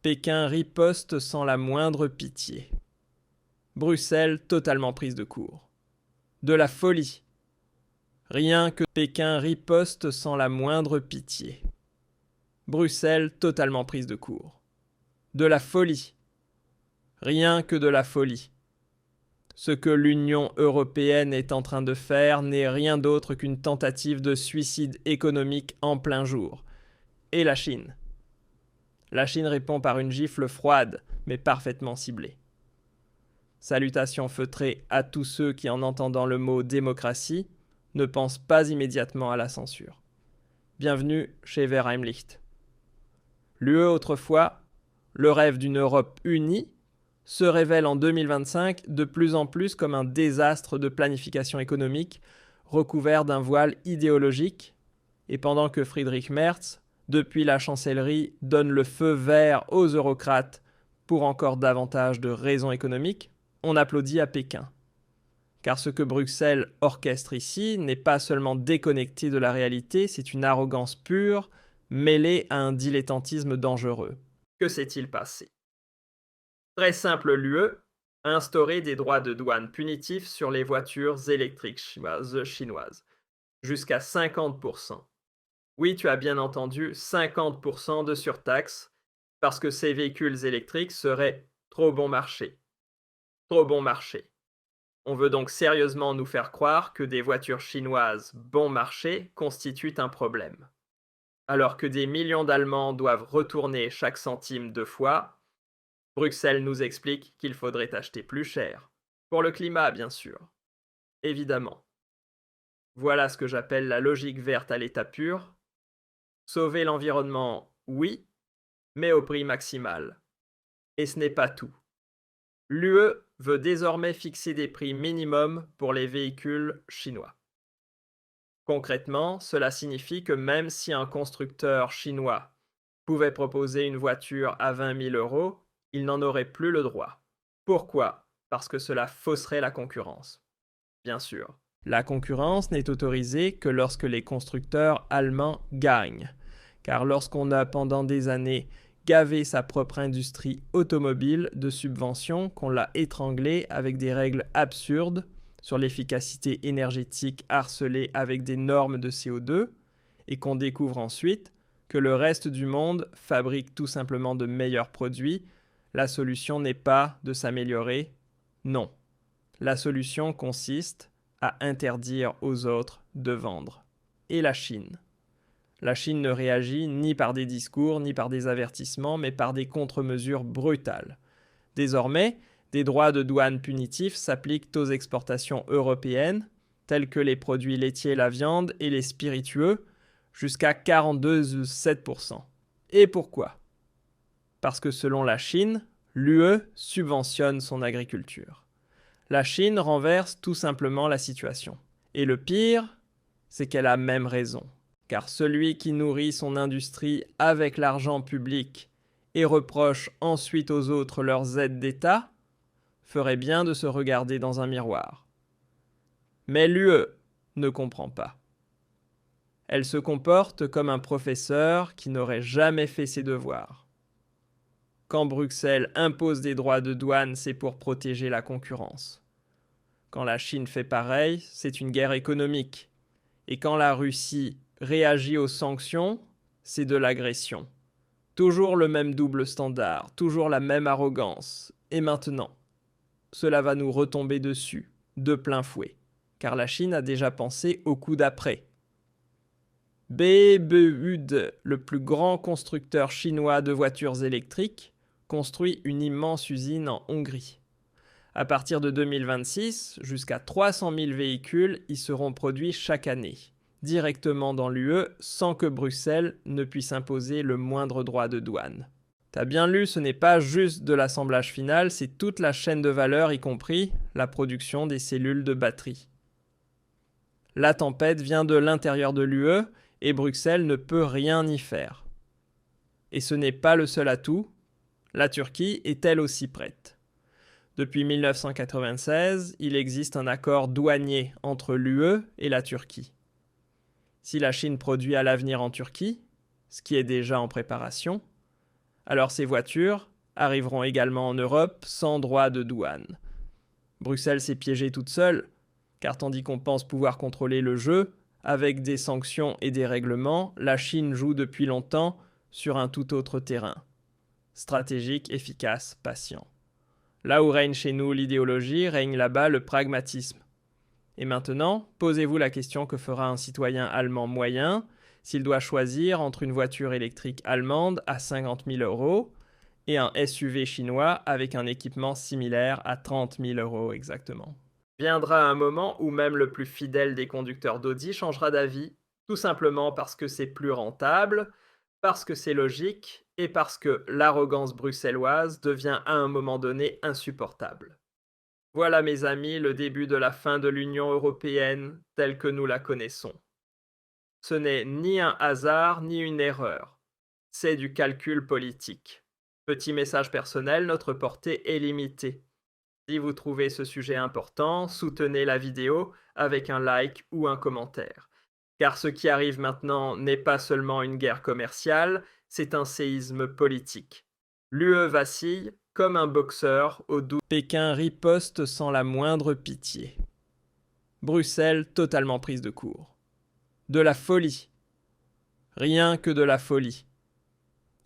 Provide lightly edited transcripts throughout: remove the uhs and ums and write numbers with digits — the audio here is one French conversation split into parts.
Pékin riposte sans la moindre pitié. Bruxelles totalement prise de court. De la folie. Rien que Pékin riposte sans la moindre pitié. Bruxelles totalement prise de court. De la folie. Rien que de la folie. Ce que l'Union européenne est en train de faire n'est rien d'autre qu'une tentative de suicide économique en plein jour. Et la Chine. La Chine répond par une gifle froide, mais parfaitement ciblée. Salutations feutrées à tous ceux qui, en entendant le mot démocratie, ne pensent pas immédiatement à la censure. Bienvenue chez Verheimlicht. L'UE autrefois, le rêve d'une Europe unie, se révèle en 2025 de plus en plus comme un désastre de planification économique recouvert d'un voile idéologique, et pendant que Friedrich Merz, depuis la chancellerie, donne le feu vert aux eurocrates pour encore davantage de raisons économiques, on applaudit à Pékin. Car ce que Bruxelles orchestre ici n'est pas seulement déconnecté de la réalité, c'est une arrogance pure, mêlée à un dilettantisme dangereux. Que s'est-il passé ? Très simple, l'UE a instauré des droits de douane punitifs sur les voitures électriques chinoises, jusqu'à 50%. Oui, tu as bien entendu, 50% de surtaxe, parce que ces véhicules électriques seraient trop bon marché. Trop bon marché. On veut donc sérieusement nous faire croire que des voitures chinoises bon marché constituent un problème. Alors que des millions d'Allemands doivent retourner chaque centime 2 fois, Bruxelles nous explique qu'il faudrait acheter plus cher. Pour le climat, bien sûr. Évidemment. Voilà ce que j'appelle la logique verte à l'état pur. Sauver l'environnement, oui, mais au prix maximal. Et ce n'est pas tout. L'UE veut désormais fixer des prix minimums pour les véhicules chinois. Concrètement, cela signifie que même si un constructeur chinois pouvait proposer une voiture à 20 000 €, il n'en aurait plus le droit. Pourquoi ? Parce que cela fausserait la concurrence. Bien sûr. La concurrence n'est autorisée que lorsque les constructeurs allemands gagnent. Car lorsqu'on a pendant des années gavé sa propre industrie automobile de subventions, qu'on l'a étranglée avec des règles absurdes sur l'efficacité énergétique harcelée avec des normes de CO2, et qu'on découvre ensuite que le reste du monde fabrique tout simplement de meilleurs produits, la solution n'est pas de s'améliorer, non. La solution consiste à interdire aux autres de vendre. Et la Chine ? La Chine ne réagit ni par des discours, ni par des avertissements, mais par des contre-mesures brutales. Désormais, des droits de douane punitifs s'appliquent aux exportations européennes, tels que les produits laitiers, la viande et les spiritueux, jusqu'à 42,7%. Et pourquoi ? Parce que selon la Chine, l'UE subventionne son agriculture. La Chine renverse tout simplement la situation. Et le pire, c'est qu'elle a même raison. Car celui qui nourrit son industrie avec l'argent public et reproche ensuite aux autres leurs aides d'État, ferait bien de se regarder dans un miroir. Mais l'UE ne comprend pas. Elle se comporte comme un professeur qui n'aurait jamais fait ses devoirs. Quand Bruxelles impose des droits de douane, c'est pour protéger la concurrence. Quand la Chine fait pareil, c'est une guerre économique. Et quand la Russie réagit aux sanctions, c'est de l'agression. Toujours le même double standard, toujours la même arrogance. Et maintenant, cela va nous retomber dessus, de plein fouet, car la Chine a déjà pensé au coup d'après. BBUD, le plus grand constructeur chinois de voitures électriques, construit une immense usine en Hongrie. À partir de 2026, jusqu'à 300 000 véhicules y seront produits chaque année, directement dans l'UE, sans que Bruxelles ne puisse imposer le moindre droit de douane. T'as bien lu, ce n'est pas juste de l'assemblage final, c'est toute la chaîne de valeur, y compris la production des cellules de batterie. La tempête vient de l'intérieur de l'UE et Bruxelles ne peut rien y faire. Et ce n'est pas le seul atout, la Turquie est elle aussi prête. Depuis 1996, il existe un accord douanier entre l'UE et la Turquie. Si la Chine produit à l'avenir en Turquie, ce qui est déjà en préparation, Alors ces voitures arriveront également en Europe sans droit de douane. Bruxelles s'est piégée toute seule, car tandis qu'on pense pouvoir contrôler le jeu, avec des sanctions et des règlements, la Chine joue depuis longtemps sur un tout autre terrain. Stratégique, efficace, patient. Là où règne chez nous l'idéologie, règne là-bas le pragmatisme. Et maintenant, posez-vous la question que fera un citoyen allemand moyen s'il doit choisir entre une voiture électrique allemande à 50 000 € et un SUV chinois avec un équipement similaire à 30 000 € exactement. Viendra un moment où même le plus fidèle des conducteurs d'Audi changera d'avis, tout simplement parce que c'est plus rentable, parce que c'est logique et parce que l'arrogance bruxelloise devient à un moment donné insupportable. Voilà mes amis le début de la fin de l'Union européenne telle que nous la connaissons. Ce n'est ni un hasard ni une erreur, c'est du calcul politique. Petit message personnel, notre portée est limitée. Si vous trouvez ce sujet important, soutenez la vidéo avec un like ou un commentaire. Car ce qui arrive maintenant n'est pas seulement une guerre commerciale, c'est un séisme politique. L'UE vacille comme un boxeur au dos. Pékin riposte sans la moindre pitié. Bruxelles totalement prise de court. De la folie. Rien que de la folie.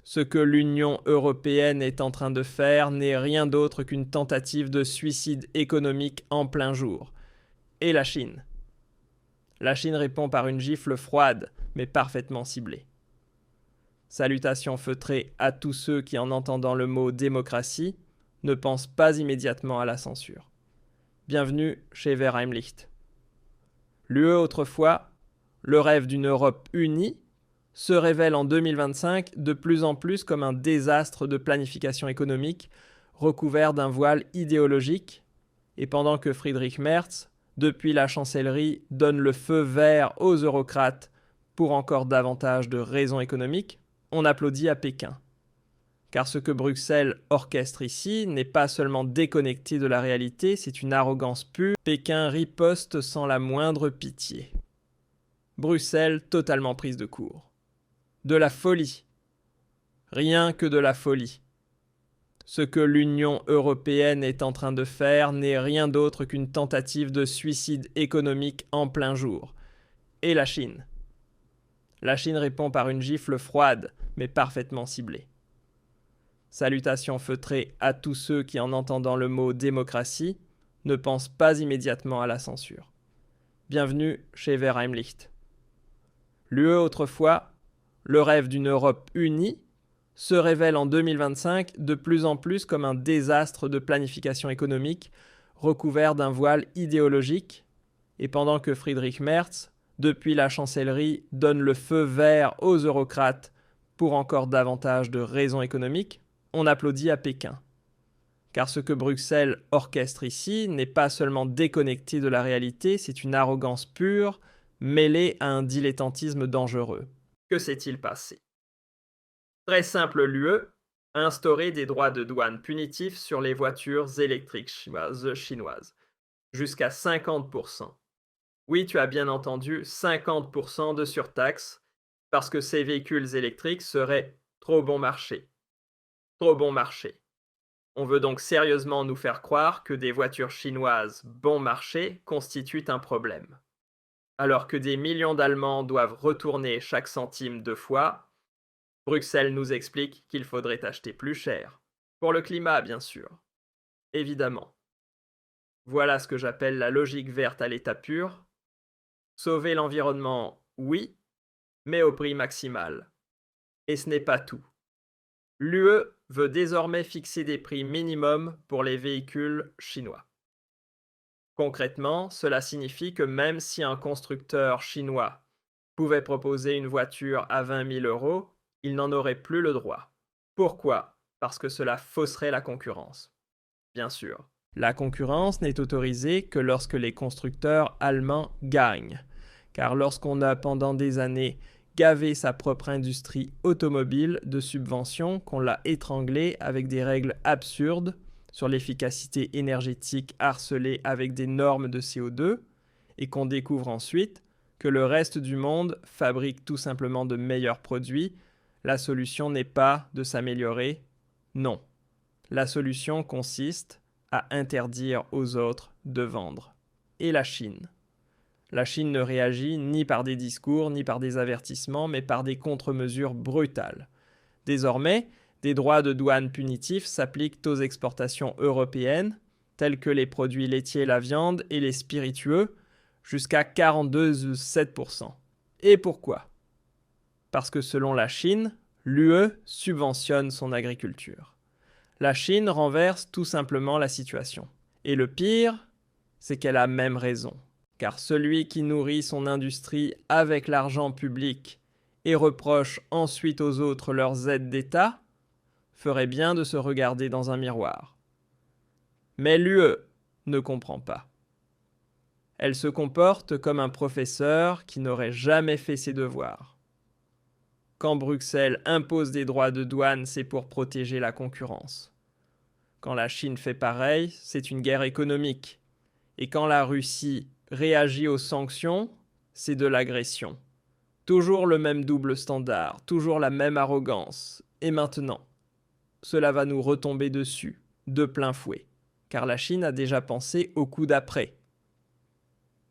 Ce que l'Union européenne est en train de faire n'est rien d'autre qu'une tentative de suicide économique en plein jour. Et la Chine. La Chine répond par une gifle froide, mais parfaitement ciblée. Salutations feutrées à tous ceux qui, en entendant le mot démocratie, ne pensent pas immédiatement à la censure. Bienvenue chez Verheimlicht. L'UE autrefois, le rêve d'une Europe unie, se révèle en 2025 de plus en plus comme un désastre de planification économique recouvert d'un voile idéologique, et pendant que Friedrich Merz, depuis la chancellerie, donne le feu vert aux eurocrates pour encore davantage de raisons économiques, on applaudit à Pékin. Car ce que Bruxelles orchestre ici n'est pas seulement déconnecté de la réalité, c'est une arrogance pure. Pékin riposte sans la moindre pitié. Bruxelles totalement prise de court. De la folie. Rien que de la folie. Ce que l'Union européenne est en train de faire n'est rien d'autre qu'une tentative de suicide économique en plein jour. Et la Chine. La Chine répond par une gifle froide, mais parfaitement ciblée. Salutations feutrées à tous ceux qui, en entendant le mot démocratie, ne pensent pas immédiatement à la censure. Bienvenue chez Verheimlicht. L'UE autrefois, le rêve d'une Europe unie, se révèle en 2025 de plus en plus comme un désastre de planification économique recouvert d'un voile idéologique, et pendant que Friedrich Merz, depuis la chancellerie, donne le feu vert aux eurocrates pour encore davantage de raisons économiques, on applaudit à Pékin. Car ce que Bruxelles orchestre ici n'est pas seulement déconnecté de la réalité, c'est une arrogance pure mêlée à un dilettantisme dangereux. Que s'est-il passé ? Très simple, l'UE a instauré des droits de douane punitifs sur les voitures électriques chinoises, jusqu'à 50%. Oui, tu as bien entendu, 50% de surtaxe, parce que ces véhicules électriques seraient trop bon marché. Trop bon marché. On veut donc sérieusement nous faire croire que des voitures chinoises bon marché constituent un problème. Alors que des millions d'Allemands doivent retourner chaque centime 2 fois, Bruxelles nous explique qu'il faudrait acheter plus cher. Pour le climat, bien sûr. Évidemment. Voilà ce que j'appelle la logique verte à l'état pur. Sauver l'environnement, oui, mais au prix maximal. Et ce n'est pas tout. L'UE veut désormais fixer des prix minimums pour les véhicules chinois. Concrètement, cela signifie que même si un constructeur chinois pouvait proposer une voiture à 20 000 €, il n'en aurait plus le droit. Pourquoi ? Parce que cela fausserait la concurrence. Bien sûr. La concurrence n'est autorisée que lorsque les constructeurs allemands gagnent. Car lorsqu'on a pendant des années gavé sa propre industrie automobile de subventions, qu'on l'a étranglée avec des règles absurdes sur l'efficacité énergétique harcelée avec des normes de CO2, et qu'on découvre ensuite que le reste du monde fabrique tout simplement de meilleurs produits, La solution n'est pas de s'améliorer, non. La solution consiste à interdire aux autres de vendre. Et la Chine. La Chine ne réagit ni par des discours, ni par des avertissements, mais par des contre-mesures brutales. Désormais, des droits de douane punitifs s'appliquent aux exportations européennes, tels que les produits laitiers, la viande et les spiritueux, jusqu'à 42,7%. Et pourquoi ? Parce que selon la Chine, l'UE subventionne son agriculture. La Chine renverse tout simplement la situation. Et le pire, c'est qu'elle a même raison. Car celui qui nourrit son industrie avec l'argent public et reproche ensuite aux autres leurs aides d'État, ferait bien de se regarder dans un miroir. Mais l'UE ne comprend pas. Elle se comporte comme un professeur qui n'aurait jamais fait ses devoirs. Quand Bruxelles impose des droits de douane, c'est pour protéger la concurrence. Quand la Chine fait pareil, c'est une guerre économique. Et quand la Russie réagit aux sanctions, c'est de l'agression. Toujours le même double standard, toujours la même arrogance. Et maintenant, cela va nous retomber dessus, de plein fouet, car la Chine a déjà pensé au coup d'après.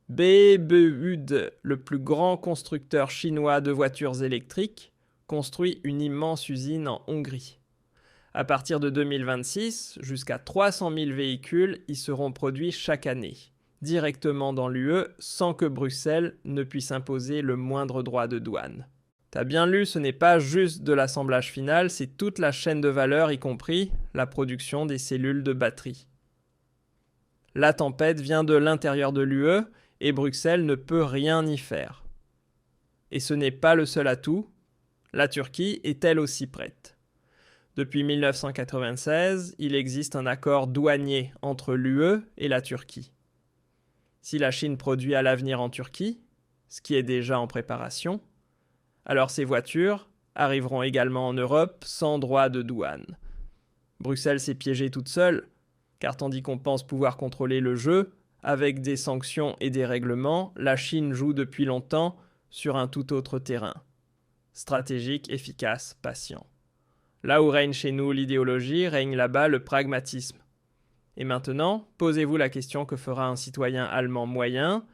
BBUD, le plus grand constructeur chinois de voitures électriques, construit une immense usine en Hongrie. À partir de 2026, jusqu'à 300 000 véhicules y seront produits chaque année, directement dans l'UE, sans que Bruxelles ne puisse imposer le moindre droit de douane. T'as bien lu, ce n'est pas juste de l'assemblage final, c'est toute la chaîne de valeur, y compris la production des cellules de batterie. La tempête vient de l'intérieur de l'UE et Bruxelles ne peut rien y faire. Et ce n'est pas le seul atout, la Turquie est elle aussi prête. Depuis 1996, il existe un accord douanier entre l'UE et la Turquie. Si la Chine produit à l'avenir en Turquie, ce qui est déjà en préparation, alors ces voitures arriveront également en Europe sans droit de douane. Bruxelles s'est piégée toute seule, car tandis qu'on pense pouvoir contrôler le jeu, avec des sanctions et des règlements, la Chine joue depuis longtemps sur un tout autre terrain. Stratégique, efficace, patient. Là où règne chez nous l'idéologie, règne là-bas le pragmatisme. Et maintenant, posez-vous la question que fera un citoyen allemand moyen